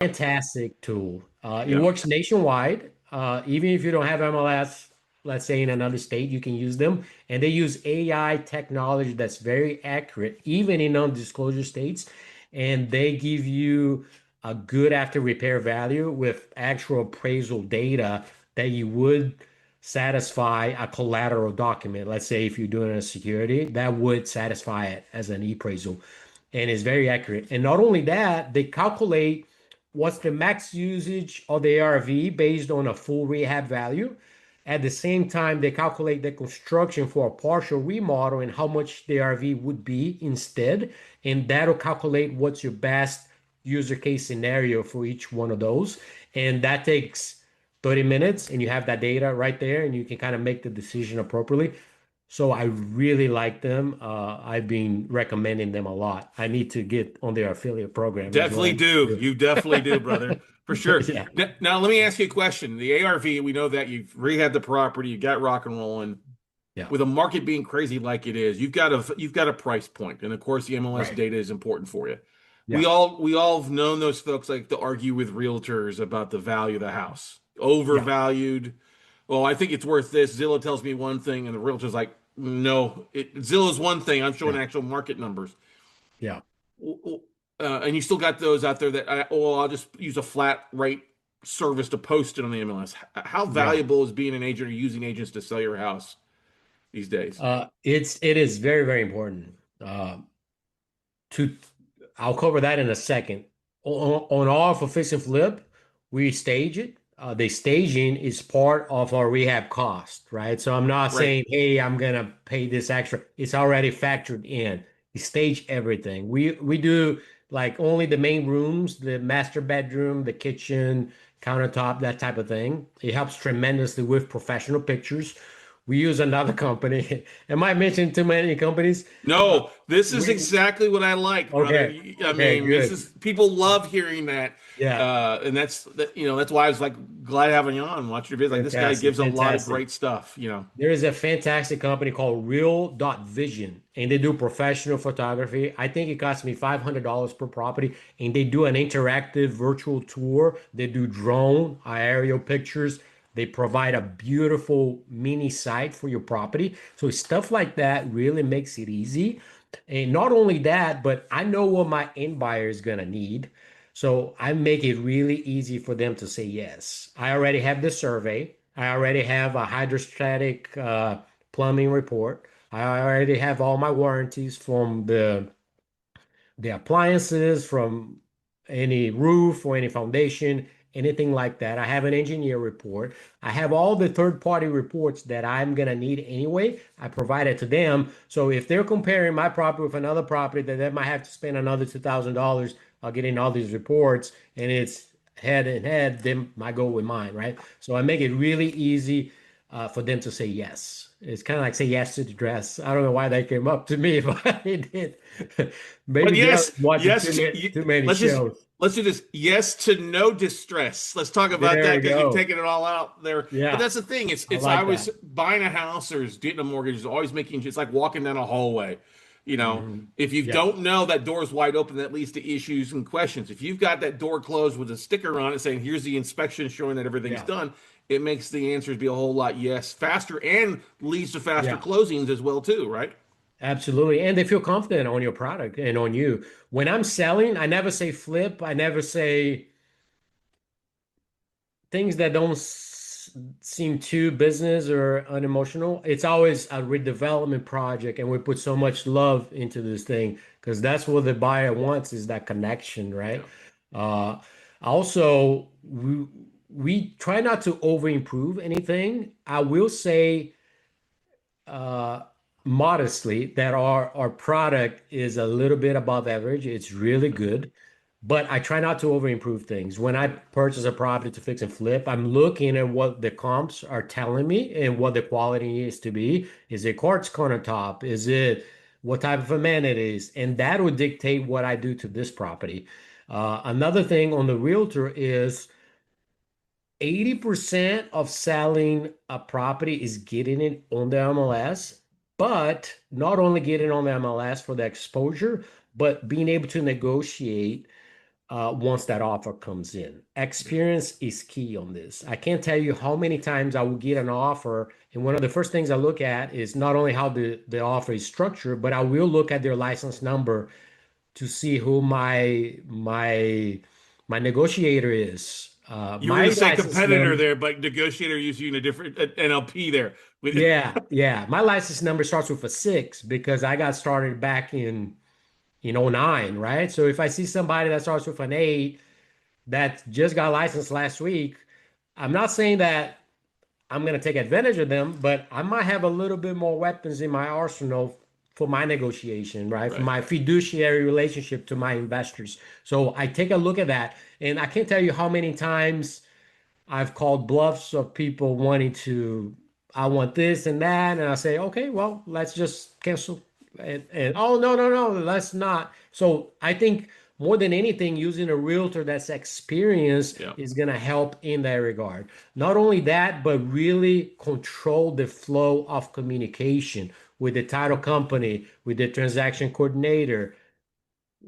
fantastic tool. It Yeah. works nationwide. Even if you don't have MLS, let's say in another state, you can use them. And they use AI technology that's very accurate, even in non-disclosure states. And they give you a good after repair value with actual appraisal data that you would satisfy a collateral document. Let's say if you're doing a security, that would satisfy it as an appraisal and it's very accurate. And not only that, they calculate what's the max usage of the ARV based on a full rehab value. At the same time, they calculate the construction for a partial remodel and how much the ARV would be instead. And that'll calculate what's your best user case scenario for each one of those. And that takes 30 minutes, and you have that data right there, and you can kind of make the decision appropriately. So I really like them. I've been recommending them a lot. I need to get on their affiliate program is what I Definitely need to do. do. You definitely do, brother. For sure. Yeah, Now, let me ask you a question. The ARV, we know that you've rehabbed the property, you got rock and rolling. yeah, With a market being crazy like it is, you've got a price point, and of course, the MLS right. data is important for you. We Yeah, all we all have known those folks like to argue with realtors about the value of the house. yeah, Overvalued. Well, I think it's worth this. Zillow tells me one thing, and the realtor's like, no, Zillow's one thing. I'm showing yeah, actual market numbers. yeah, And you still got those out there that, I'll just use a flat rate service to post it on the MLS. How yeah. valuable is being an agent or using agents to sell your house these days? It is very, very important. To I'll cover that in a second. On all for fix and flip, we stage it. The staging is part of our rehab cost, right? So I'm not Right. saying, hey, I'm gonna pay this extra. It's already factored in. We stage everything. We do like only the main rooms, the master bedroom, the kitchen, countertop, that type of thing. It helps tremendously with professional pictures. We use another company. Am I mentioning too many companies? Uh, No, this is we exactly what I like, brother. Okay. I Okay, mean, this is good. people love hearing that, Yeah, and that's why I was like glad having you on. Watch your videos. Like this guy fantastic, gives a lot of fantastic. great stuff. There is a fantastic company called Real.Vision, and they do professional photography. I think it costs me $500 per property, and they do an interactive virtual tour. They do drone, aerial pictures. They provide a beautiful mini site for your property. So stuff like that really makes it easy. And not only that, but I know what my end buyer is gonna need. So I make it really easy for them to say yes. I already have the survey. I already have a hydrostatic plumbing report. I already have all my warranties from the appliances, from any roof or any foundation, anything like that. I have an engineer report. I have all the third-party reports that I'm gonna need anyway. I provide it to them. So if they're comparing my property with another property that they might have to spend another $2,000 getting all these reports, and it's head and head, then I go with mine, right? So I make it really easy for them to say yes. It's kind of like say yes to the dress. I don't know why that came up to me, but it did. But Maybe Darren's yes, watching yes. too many Let's just shows. let's do this. Yes to no distress. Let's talk about There that we because you've go. taken it all out there. But Yeah, that's the thing. I It's I like was that. buying a house or getting a mortgage is always making. It's like walking down a hallway. You know, if you Yeah, don't know that door's wide open, that leads to issues and questions. If you've got that door closed with a sticker on it saying, "Here's the inspection showing that everything's yeah, done," it makes the answers be a whole lot yes faster and leads to faster yeah, closings as well too, right? absolutely. And they feel confident on your product and on you. When I'm selling, I never say flip. I never say things that don't seem too business or unemotional. It's always a redevelopment project, and we put so much love into this thing because that's what the buyer wants is that connection, Yeah. right? Uh, also, we try not to over improve anything. I will say uh, modestly that our product is a little bit above average. It's really good, but I try not to over improve things. When I purchase a property to fix and flip, I'm looking at what the comps are telling me and what the quality needs to be. Is it quartz countertop? Is it what type of amenities? And that would dictate what I do to this property. Another thing on the realtor is 80% of selling a property is getting it on the MLS, but not only getting on the MLS for the exposure, but being able to negotiate once that offer comes in. Experience is key on this. I can't tell you how many times I will get an offer, and one of the first things I look at is not only how the offer is structured, but I will look at their license number to see who my negotiator is. You were My going to say license competitor number, there, but negotiator using a different NLP there. yeah, my license number starts with a six because I got started back in '09, right? So if I see somebody that starts with an eight that just got licensed last week, I'm not saying that I'm going to take advantage of them, but I might have a little bit more weapons in my arsenal for my negotiation, right? For Right. my fiduciary relationship to my investors. So I take a look at that. And I can't tell you how many times I've called bluffs of people wanting to, I want this and that. And I say, okay, well, let's just cancel. And oh, no, no, no, let's not. So I think more than anything, using a realtor that's experienced Yeah. is going to help in that regard. Not only that, but really control the flow of communication with the title company, with the transaction coordinator,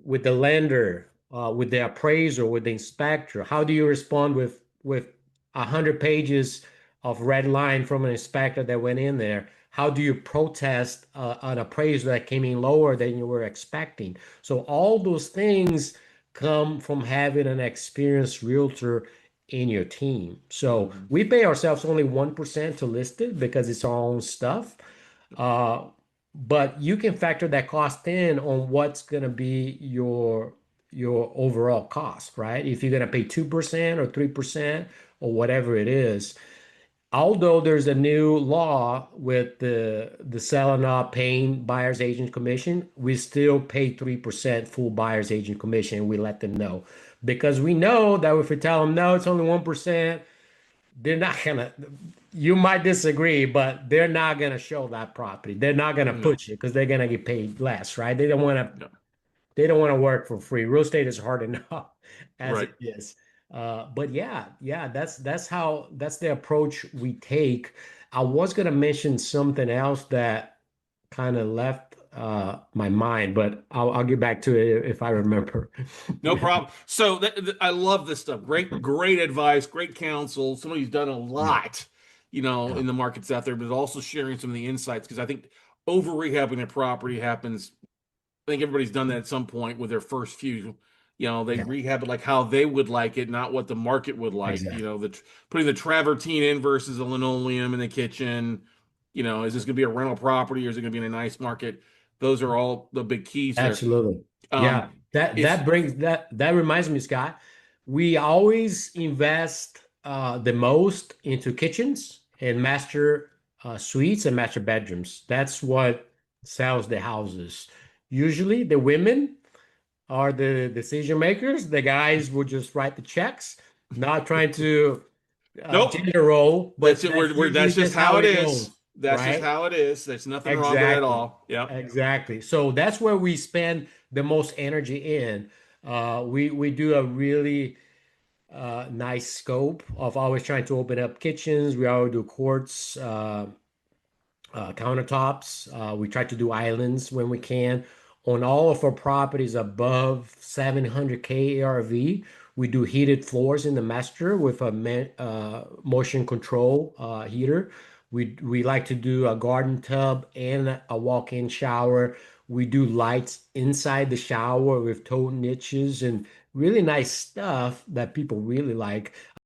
with the lender, with the appraiser, with the inspector? How do you respond with 100 pages of red line from an inspector that went in there? How do you protest an appraisal that came in lower than you were expecting? So all those things come from having an experienced realtor in your team. So Mhm. we pay ourselves only 1% to list it because it's our own stuff. Uh, but you can factor that cost in on what's going to be your overall cost, right? If you're going to pay 2% or 3% or whatever it is. Although there's a new law with the seller not paying buyer's agent commission, we still pay 3% full buyer's agent commission. We let them know because we know that if we tell them no, it's only 1%, they're not gonna, you might disagree, but they're not gonna show that property. They're not gonna No. push it because they're gonna get paid less, right? No. They don't want to work for free. Real estate is hard enough as Right. it is. But yeah, that's the approach we take. I was gonna mention something else that kind of left my mind, but I'll get back to it if I remember. No problem. So I love this stuff. Great advice, great counsel. Somebody who's done a Yeah, lot, yeah, in the markets out there, but also sharing some of the insights because I think over rehabbing a property happens. I think everybody's done that at some point with their first few. They yeah, rehab it like how they would like it, not what the market would like. exactly. Putting the travertine in versus a linoleum in the kitchen. Is this going to be a rental property or is it going to be in a nice market? Those are all the big keys there. Absolutely. Um, Yeah. That it's that brings that reminds me, Scott. We always invest the most into kitchens and master suites and master bedrooms. That's what sells the houses. Usually the women are the decision makers. The guys will just write the checks, not trying to Nope. gender role, That's but it. that's That's usually just just how how it it is. goes, That's just right? how it is. There's nothing wrong with it at Exactly. all. Yep. Exactly. So that's where we spend the most energy in. We do a really nice scope of always trying to open up kitchens. We always do quartz countertops. We try to do islands when we can. On all of our properties above 700K ARV, we do heated floors in the master with a motion control heater. We like to do a garden tub and a walk-in shower. We do lights inside the shower with toe niches and really nice stuff that people really like.